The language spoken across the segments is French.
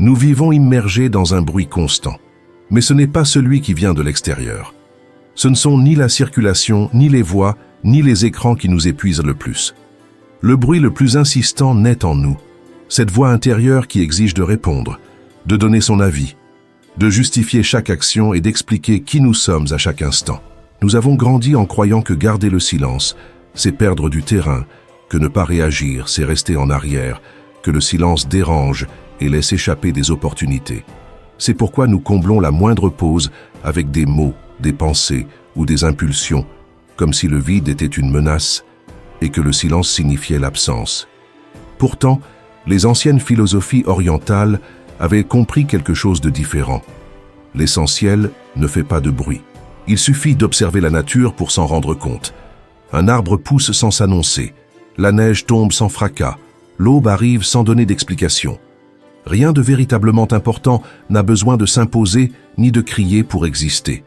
Nous vivons immergés dans un bruit constant. Mais ce n'est pas celui qui vient de l'extérieur. Ce ne sont ni la circulation, ni les voix, ni les écrans qui nous épuisent le plus. Le bruit le plus insistant naît en nous. Cette voix intérieure qui exige de répondre, de donner son avis, de justifier chaque action et d'expliquer qui nous sommes à chaque instant. Nous avons grandi en croyant que garder le silence, c'est perdre du terrain, que ne pas réagir, c'est rester en arrière, que le silence dérange et laisse échapper des opportunités. C'est pourquoi nous comblons la moindre pause avec des mots, des pensées ou des impulsions, comme si le vide était une menace et que le silence signifiait l'absence. Pourtant, les anciennes philosophies orientales avaient compris quelque chose de différent. L'essentiel ne fait pas de bruit. Il suffit d'observer la nature pour s'en rendre compte. Un arbre pousse sans s'annoncer, la neige tombe sans fracas, l'aube arrive sans donner d'explication. Rien de véritablement important n'a besoin de s'imposer ni de crier pour exister.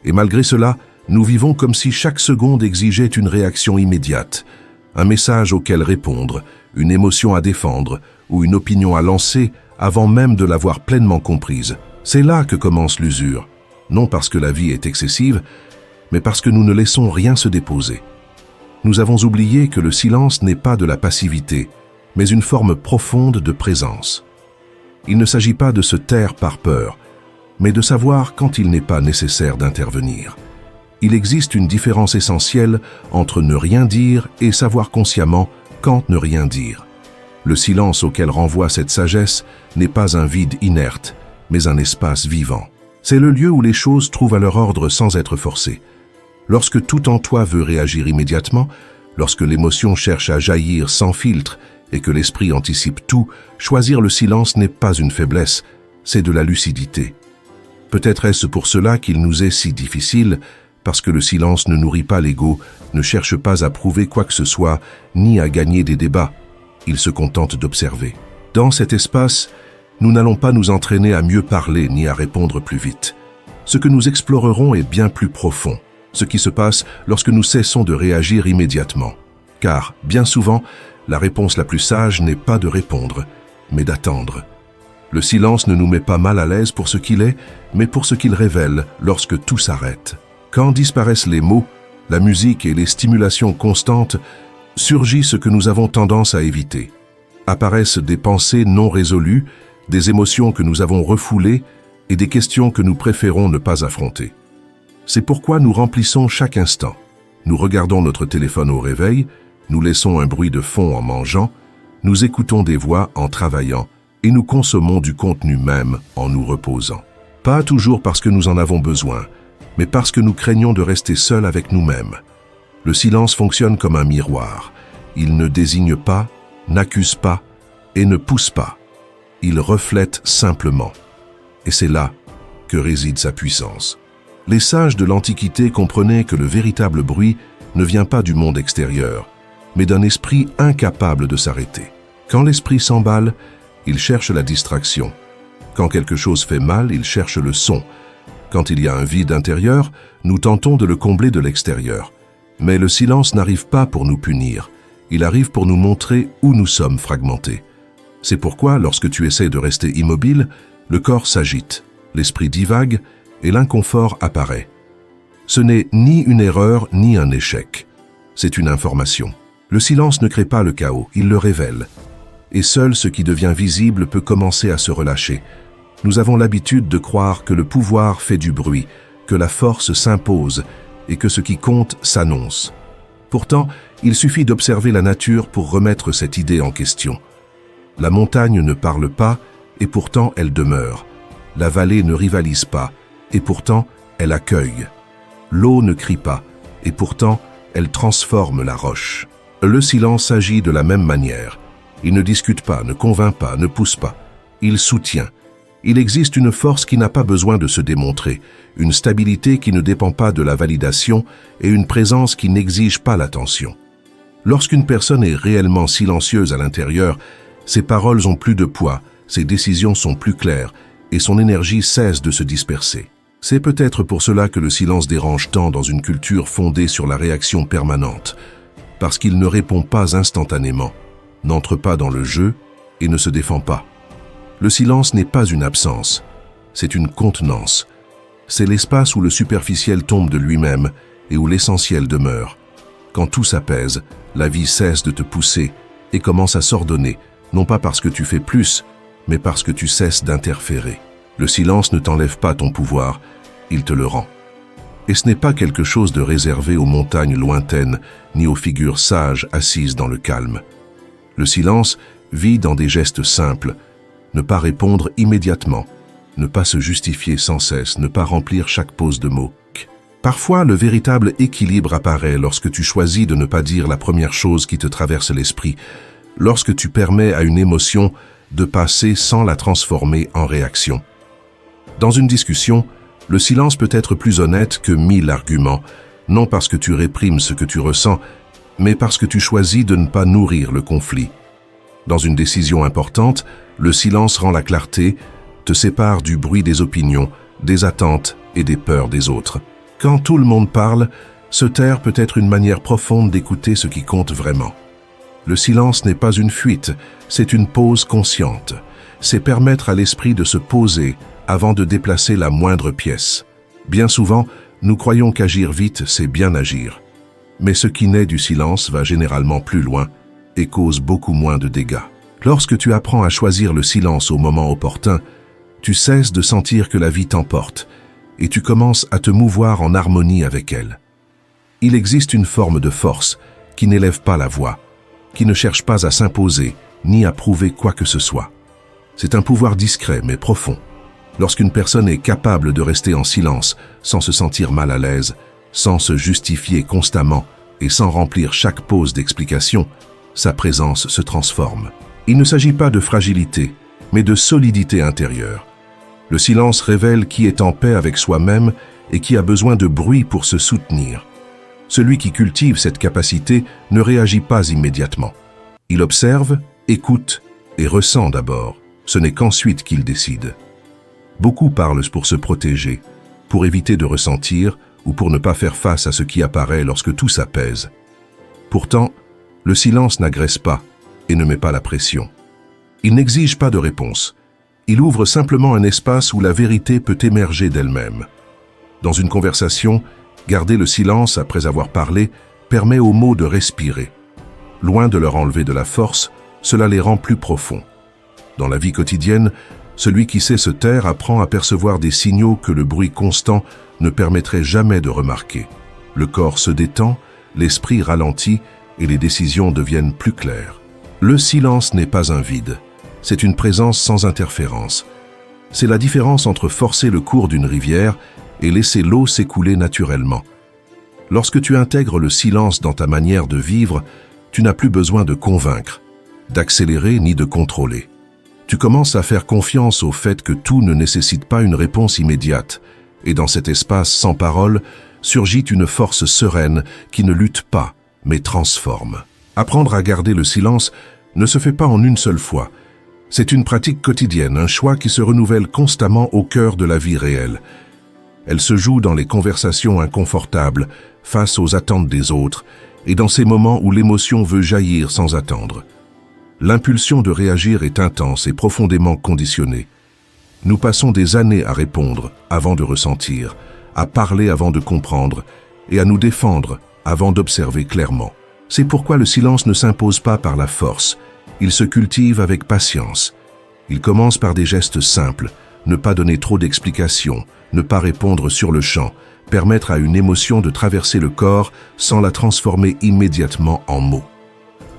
Et malgré cela, nous vivons comme si chaque seconde exigeait une réaction immédiate, un message auquel répondre, une émotion à défendre ou une opinion à lancer avant même de l'avoir pleinement comprise. C'est là que commence l'usure, non parce que la vie est excessive, mais parce que nous ne laissons rien se déposer. Nous avons oublié que le silence n'est pas de la passivité, mais une forme profonde de présence. Il ne s'agit pas de se taire par peur, mais de savoir quand il n'est pas nécessaire d'intervenir. Il existe une différence essentielle entre ne rien dire et savoir consciemment quand ne rien dire. Le silence auquel renvoie cette sagesse n'est pas un vide inerte, mais un espace vivant. C'est le lieu où les choses trouvent à leur ordre sans être forcées. Lorsque tout en toi veut réagir immédiatement, lorsque l'émotion cherche à jaillir sans filtre et que l'esprit anticipe tout, choisir le silence n'est pas une faiblesse, c'est de la lucidité. Peut-être est-ce pour cela qu'il nous est si difficile, parce que le silence ne nourrit pas l'ego, ne cherche pas à prouver quoi que ce soit, ni à gagner des débats. Il se contente d'observer. Dans cet espace, nous n'allons pas nous entraîner à mieux parler ni à répondre plus vite. Ce que nous explorerons est bien plus profond, ce qui se passe lorsque nous cessons de réagir immédiatement. Car, bien souvent, la réponse la plus sage n'est pas de répondre, mais d'attendre. Le silence ne nous met pas mal à l'aise pour ce qu'il est, mais pour ce qu'il révèle lorsque tout s'arrête. Quand disparaissent les mots, la musique et les stimulations constantes, surgit ce que nous avons tendance à éviter. Apparaissent des pensées non résolues, des émotions que nous avons refoulées et des questions que nous préférons ne pas affronter. C'est pourquoi nous remplissons chaque instant. Nous regardons notre téléphone au réveil, nous laissons un bruit de fond en mangeant, nous écoutons des voix en travaillant et nous consommons du contenu même en nous reposant. Pas toujours parce que nous en avons besoin, mais parce que nous craignons de rester seuls avec nous-mêmes. Le silence fonctionne comme un miroir. Il ne désigne pas, n'accuse pas et ne pousse pas. Il reflète simplement. Et c'est là que réside sa puissance. Les sages de l'Antiquité comprenaient que le véritable bruit ne vient pas du monde extérieur, mais d'un esprit incapable de s'arrêter. Quand l'esprit s'emballe, il cherche la distraction. Quand quelque chose fait mal, il cherche le son. Quand il y a un vide intérieur, nous tentons de le combler de l'extérieur. Mais le silence n'arrive pas pour nous punir. Il arrive pour nous montrer où nous sommes fragmentés. C'est pourquoi, lorsque tu essaies de rester immobile, le corps s'agite, l'esprit divague et l'inconfort apparaît. Ce n'est ni une erreur ni un échec. C'est une information. Le silence ne crée pas le chaos, il le révèle. Et seul ce qui devient visible peut commencer à se relâcher. Nous avons l'habitude de croire que le pouvoir fait du bruit, que la force s'impose et que ce qui compte s'annonce. Pourtant, il suffit d'observer la nature pour remettre cette idée en question. La montagne ne parle pas et pourtant elle demeure. La vallée ne rivalise pas et pourtant elle accueille. L'eau ne crie pas et pourtant elle transforme la roche. Le silence agit de la même manière. Il ne discute pas, ne convainc pas, ne pousse pas. Il soutient. Il existe une force qui n'a pas besoin de se démontrer, une stabilité qui ne dépend pas de la validation et une présence qui n'exige pas l'attention. Lorsqu'une personne est réellement silencieuse à l'intérieur, ses paroles ont plus de poids, ses décisions sont plus claires et son énergie cesse de se disperser. C'est peut-être pour cela que le silence dérange tant dans une culture fondée sur la réaction permanente, parce qu'il ne répond pas instantanément, n'entre pas dans le jeu et ne se défend pas. Le silence n'est pas une absence, c'est une contenance. C'est l'espace où le superficiel tombe de lui-même et où l'essentiel demeure. Quand tout s'apaise, la vie cesse de te pousser et commence à s'ordonner, non pas parce que tu fais plus, mais parce que tu cesses d'interférer. Le silence ne t'enlève pas ton pouvoir, il te le rend. Et ce n'est pas quelque chose de réservé aux montagnes lointaines, ni aux figures sages assises dans le calme. Le silence vit dans des gestes simples, ne pas répondre immédiatement, ne pas se justifier sans cesse, ne pas remplir chaque pause de mots. Parfois, le véritable équilibre apparaît lorsque tu choisis de ne pas dire la première chose qui te traverse l'esprit, lorsque tu permets à une émotion de passer sans la transformer en réaction. Dans une discussion, le silence peut être plus honnête que 1000 arguments, non parce que tu réprimes ce que tu ressens, mais parce que tu choisis de ne pas nourrir le conflit. Dans une décision importante, le silence rend la clarté, te sépare du bruit des opinions, des attentes et des peurs des autres. Quand tout le monde parle, se taire peut être une manière profonde d'écouter ce qui compte vraiment. Le silence n'est pas une fuite, c'est une pause consciente. C'est permettre à l'esprit de se poser avant de déplacer la moindre pièce. Bien souvent, nous croyons qu'agir vite, c'est bien agir. Mais ce qui naît du silence va généralement plus loin et cause beaucoup moins de dégâts. Lorsque tu apprends à choisir le silence au moment opportun, tu cesses de sentir que la vie t'emporte et tu commences à te mouvoir en harmonie avec elle. Il existe une forme de force qui n'élève pas la voix, qui ne cherche pas à s'imposer ni à prouver quoi que ce soit. C'est un pouvoir discret mais profond. Lorsqu'une personne est capable de rester en silence sans se sentir mal à l'aise, sans se justifier constamment et sans remplir chaque pause d'explication, sa présence se transforme. Il ne s'agit pas de fragilité, mais de solidité intérieure. Le silence révèle qui est en paix avec soi-même et qui a besoin de bruit pour se soutenir. Celui qui cultive cette capacité ne réagit pas immédiatement. Il observe, écoute et ressent d'abord. Ce n'est qu'ensuite qu'il décide. Beaucoup parlent pour se protéger, pour éviter de ressentir ou pour ne pas faire face à ce qui apparaît lorsque tout s'apaise. Pourtant, le silence n'agresse pas et ne met pas la pression. Il n'exige pas de réponse. Il ouvre simplement un espace où la vérité peut émerger d'elle-même. Dans une conversation, garder le silence après avoir parlé permet aux mots de respirer. Loin de leur enlever de la force, cela les rend plus profonds. Dans la vie quotidienne, celui qui sait se taire apprend à percevoir des signaux que le bruit constant ne permettrait jamais de remarquer. Le corps se détend, l'esprit ralentit et les décisions deviennent plus claires. Le silence n'est pas un vide, c'est une présence sans interférence. C'est la différence entre forcer le cours d'une rivière et laisser l'eau s'écouler naturellement. Lorsque tu intègres le silence dans ta manière de vivre, tu n'as plus besoin de convaincre, d'accélérer ni de contrôler. Tu commences à faire confiance au fait que tout ne nécessite pas une réponse immédiate, et dans cet espace sans parole surgit une force sereine qui ne lutte pas, mais transforme. Apprendre à garder le silence ne se fait pas en une seule fois. C'est une pratique quotidienne, un choix qui se renouvelle constamment au cœur de la vie réelle. Elle se joue dans les conversations inconfortables, face aux attentes des autres, et dans ces moments où l'émotion veut jaillir sans attendre. L'impulsion de réagir est intense et profondément conditionnée. Nous passons des années à répondre avant de ressentir, à parler avant de comprendre, et à nous défendre avant d'observer clairement. C'est pourquoi le silence ne s'impose pas par la force, il se cultive avec patience. Il commence par des gestes simples, ne pas donner trop d'explications, ne pas répondre sur le champ, permettre à une émotion de traverser le corps sans la transformer immédiatement en mots.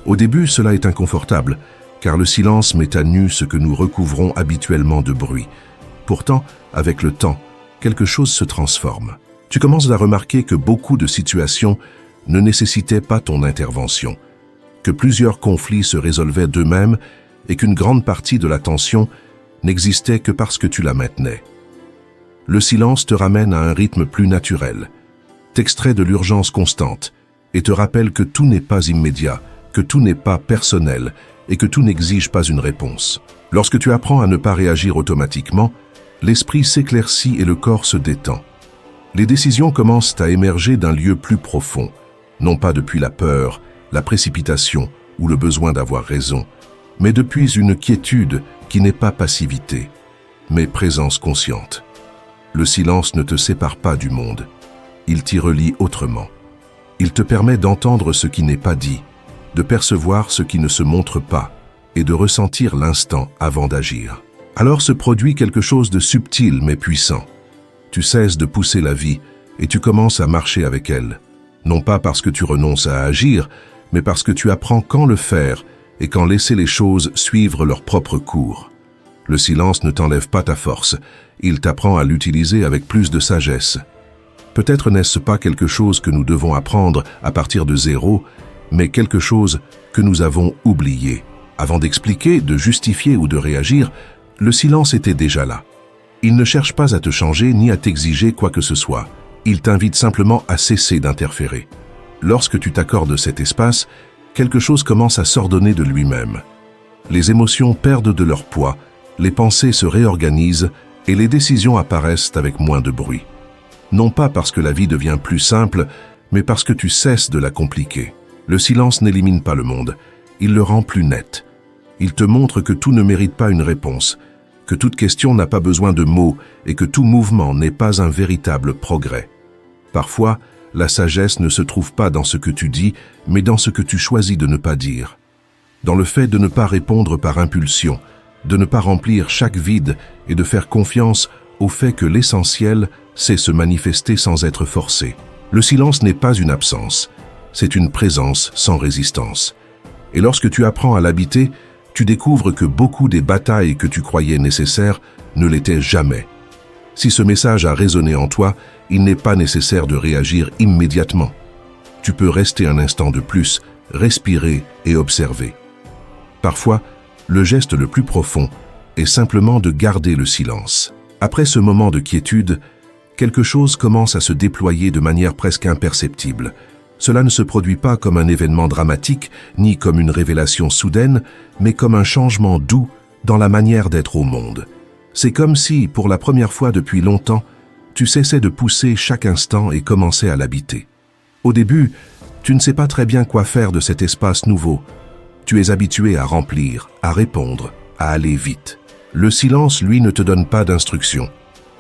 Au début, cela est inconfortable, car le silence met à nu ce que nous recouvrons habituellement de bruit. Pourtant, avec le temps, quelque chose se transforme. Tu commences à remarquer que beaucoup de situations ne nécessitaient pas ton intervention, que plusieurs conflits se résolvaient d'eux-mêmes et qu'une grande partie de la tension n'existait que parce que tu la maintenais. Le silence te ramène à un rythme plus naturel, t'extrait de l'urgence constante et te rappelle que tout n'est pas immédiat, que tout n'est pas personnel et que tout n'exige pas une réponse. Lorsque tu apprends à ne pas réagir automatiquement, l'esprit s'éclaircit et le corps se détend. Les décisions commencent à émerger d'un lieu plus profond, non pas depuis la peur, la précipitation ou le besoin d'avoir raison, mais depuis une quiétude qui n'est pas passivité, mais présence consciente. Le silence ne te sépare pas du monde, il t'y relie autrement. Il te permet d'entendre ce qui n'est pas dit, de percevoir ce qui ne se montre pas et de ressentir l'instant avant d'agir. Alors se produit quelque chose de subtil mais puissant. Tu cesses de pousser la vie et tu commences à marcher avec elle. Non pas parce que tu renonces à agir, mais parce que tu apprends quand le faire et quand laisser les choses suivre leur propre cours. Le silence ne t'enlève pas ta force, il t'apprend à l'utiliser avec plus de sagesse. Peut-être n'est-ce pas quelque chose que nous devons apprendre à partir de zéro, mais quelque chose que nous avons oublié. Avant d'expliquer, de justifier ou de réagir, le silence était déjà là. Il ne cherche pas à te changer ni à t'exiger quoi que ce soit. Il t'invite simplement à cesser d'interférer. Lorsque tu t'accordes cet espace, quelque chose commence à s'ordonner de lui-même. Les émotions perdent de leur poids, les pensées se réorganisent et les décisions apparaissent avec moins de bruit. Non pas parce que la vie devient plus simple, mais parce que tu cesses de la compliquer. Le silence n'élimine pas le monde, il le rend plus net. Il te montre que tout ne mérite pas une réponse, que toute question n'a pas besoin de mots et que tout mouvement n'est pas un véritable progrès. Parfois, la sagesse ne se trouve pas dans ce que tu dis, mais dans ce que tu choisis de ne pas dire. Dans le fait de ne pas répondre par impulsion, de ne pas remplir chaque vide et de faire confiance au fait que l'essentiel sait se manifester sans être forcé. Le silence n'est pas une absence, c'est une présence sans résistance. Et lorsque tu apprends à l'habiter, tu découvres que beaucoup des batailles que tu croyais nécessaires ne l'étaient jamais. Si ce message a résonné en toi, il n'est pas nécessaire de réagir immédiatement. Tu peux rester un instant de plus, respirer et observer. Parfois, le geste le plus profond est simplement de garder le silence. Après ce moment de quiétude, quelque chose commence à se déployer de manière presque imperceptible. Cela ne se produit pas comme un événement dramatique, ni comme une révélation soudaine, mais comme un changement doux dans la manière d'être au monde. C'est comme si, pour la première fois depuis longtemps, tu cessais de pousser chaque instant et commençais à l'habiter. Au début, tu ne sais pas très bien quoi faire de cet espace nouveau. Tu es habitué à remplir, à répondre, à aller vite. Le silence, lui, ne te donne pas d'instruction.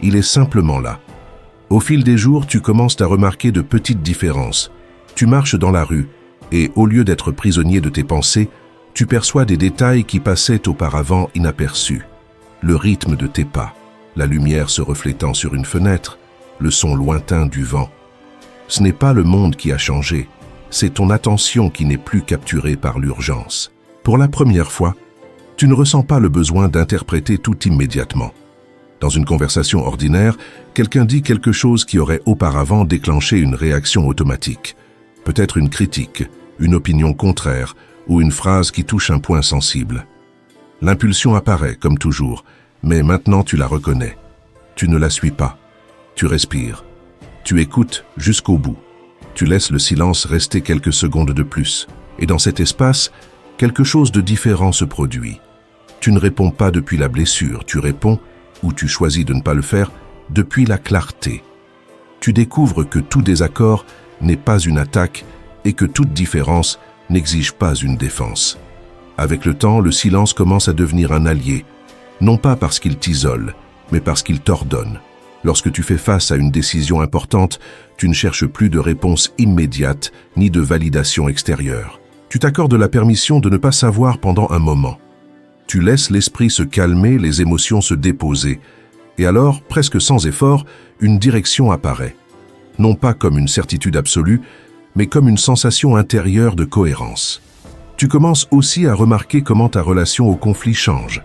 Il est simplement là. Au fil des jours, tu commences à remarquer de petites différences. Tu marches dans la rue et, au lieu d'être prisonnier de tes pensées, tu perçois des détails qui passaient auparavant inaperçus. Le rythme de tes pas, la lumière se reflétant sur une fenêtre, le son lointain du vent. Ce n'est pas le monde qui a changé, c'est ton attention qui n'est plus capturée par l'urgence. Pour la première fois, tu ne ressens pas le besoin d'interpréter tout immédiatement. Dans une conversation ordinaire, quelqu'un dit quelque chose qui aurait auparavant déclenché une réaction automatique. Peut-être une critique, une opinion contraire ou une phrase qui touche un point sensible. L'impulsion apparaît, comme toujours, mais maintenant tu la reconnais. Tu ne la suis pas. Tu respires. Tu écoutes jusqu'au bout. Tu laisses le silence rester quelques secondes de plus. Et dans cet espace, quelque chose de différent se produit. Tu ne réponds pas depuis la blessure, tu réponds, ou tu choisis de ne pas le faire, depuis la clarté. Tu découvres que tout désaccord n'est pas une attaque et que toute différence n'exige pas une défense. Avec le temps, le silence commence à devenir un allié, non pas parce qu'il t'isole, mais parce qu'il t'ordonne. Lorsque tu fais face à une décision importante, tu ne cherches plus de réponse immédiate ni de validation extérieure. Tu t'accordes la permission de ne pas savoir pendant un moment. Tu laisses l'esprit se calmer, les émotions se déposer, et alors, presque sans effort, une direction apparaît. Non pas comme une certitude absolue, mais comme une sensation intérieure de cohérence. Tu commences aussi à remarquer comment ta relation au conflit change.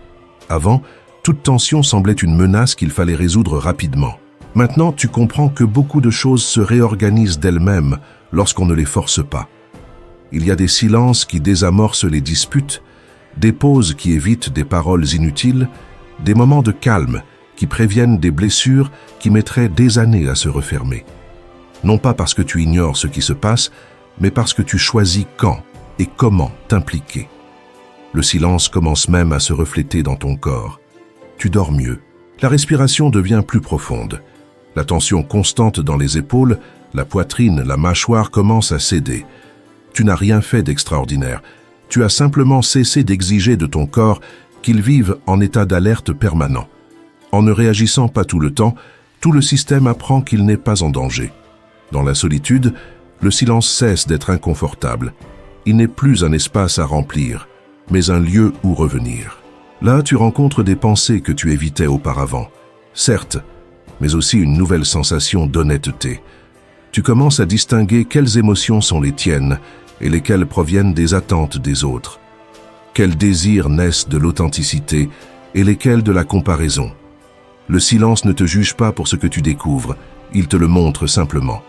Avant, toute tension semblait une menace qu'il fallait résoudre rapidement. Maintenant, tu comprends que beaucoup de choses se réorganisent d'elles-mêmes lorsqu'on ne les force pas. Il y a des silences qui désamorcent les disputes, des pauses qui évitent des paroles inutiles, des moments de calme qui préviennent des blessures qui mettraient des années à se refermer. Non pas parce que tu ignores ce qui se passe, mais parce que tu choisis quand et comment t'impliquer. Le silence commence même à se refléter dans ton corps. Tu dors mieux. La respiration devient plus profonde. La tension constante dans les épaules, la poitrine, la mâchoire commence à céder. Tu n'as rien fait d'extraordinaire. Tu as simplement cessé d'exiger de ton corps qu'ils vivent en état d'alerte permanent. En ne réagissant pas tout le temps, tout le système apprend qu'il n'est pas en danger. Dans la solitude, le silence cesse d'être inconfortable. Il n'est plus un espace à remplir, mais un lieu où revenir. Là, tu rencontres des pensées que tu évitais auparavant, certes, mais aussi une nouvelle sensation d'honnêteté. Tu commences à distinguer quelles émotions sont les tiennes et lesquelles proviennent des attentes des autres. Quels désirs naissent de l'authenticité et lesquels de la comparaison. Le silence ne te juge pas pour ce que tu découvres, il te le montre simplement.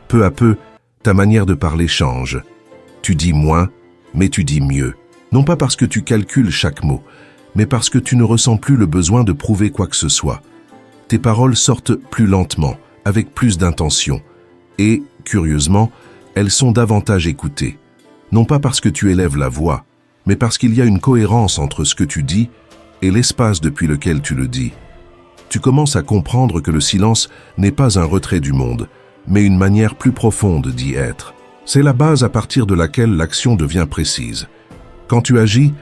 Peu à peu, ta manière de parler change. Tu dis moins, mais tu dis mieux. Non pas parce que tu calcules chaque mot, mais parce que tu ne ressens plus le besoin de prouver quoi que ce soit. Tes paroles sortent plus lentement, avec plus d'intention. Et, curieusement, elles sont davantage écoutées. Non pas parce que tu élèves la voix, mais parce qu'il y a une cohérence entre ce que tu dis et l'espace depuis lequel tu le dis. Tu commences à comprendre que le silence n'est pas un retrait du monde, mais une manière plus profonde d'y être. C'est la base à partir de laquelle l'action devient précise. Quand tu agis,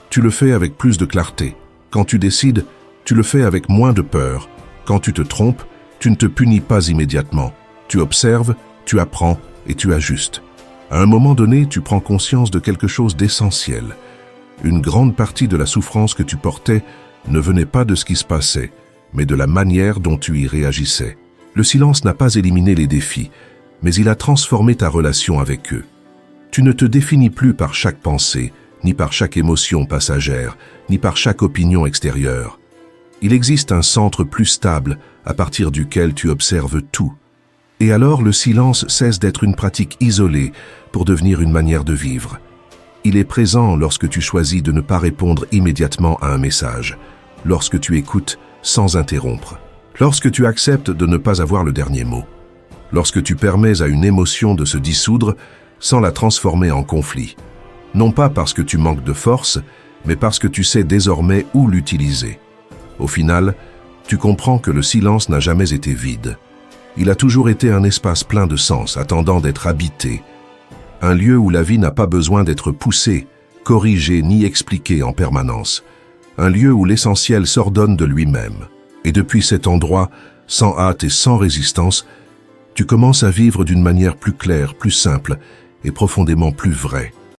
tu le fais avec plus de clarté. Quand tu décides, tu le fais avec moins de peur. Quand tu te trompes, tu ne te punis pas immédiatement. Tu observes, tu apprends et tu ajustes. À un moment donné, tu prends conscience de quelque chose d'essentiel. Une grande partie de la souffrance que tu portais ne venait pas de ce qui se passait, mais de la manière dont tu y réagissais. Le silence n'a pas éliminé les défis, mais il a transformé ta relation avec eux. Tu ne te définis plus par chaque pensée, ni par chaque émotion passagère, ni par chaque opinion extérieure. Il existe un centre plus stable à partir duquel tu observes tout. Et alors le silence cesse d'être une pratique isolée pour devenir une manière de vivre. Il est présent lorsque tu choisis de ne pas répondre immédiatement à un message, lorsque tu écoutes sans interrompre, lorsque tu acceptes de ne pas avoir le dernier mot, lorsque tu permets à une émotion de se dissoudre sans la transformer en conflit. Non pas parce que tu manques de force, mais parce que tu sais désormais où l'utiliser. Au final, tu comprends que le silence n'a jamais été vide. Il a toujours été un espace plein de sens, attendant d'être habité. Un lieu où la vie n'a pas besoin d'être poussée, corrigée ni expliquée en permanence. Un lieu où l'essentiel s'ordonne de lui-même. Et depuis cet endroit, sans hâte et sans résistance, tu commences à vivre d'une manière plus claire, plus simple et profondément plus vraie.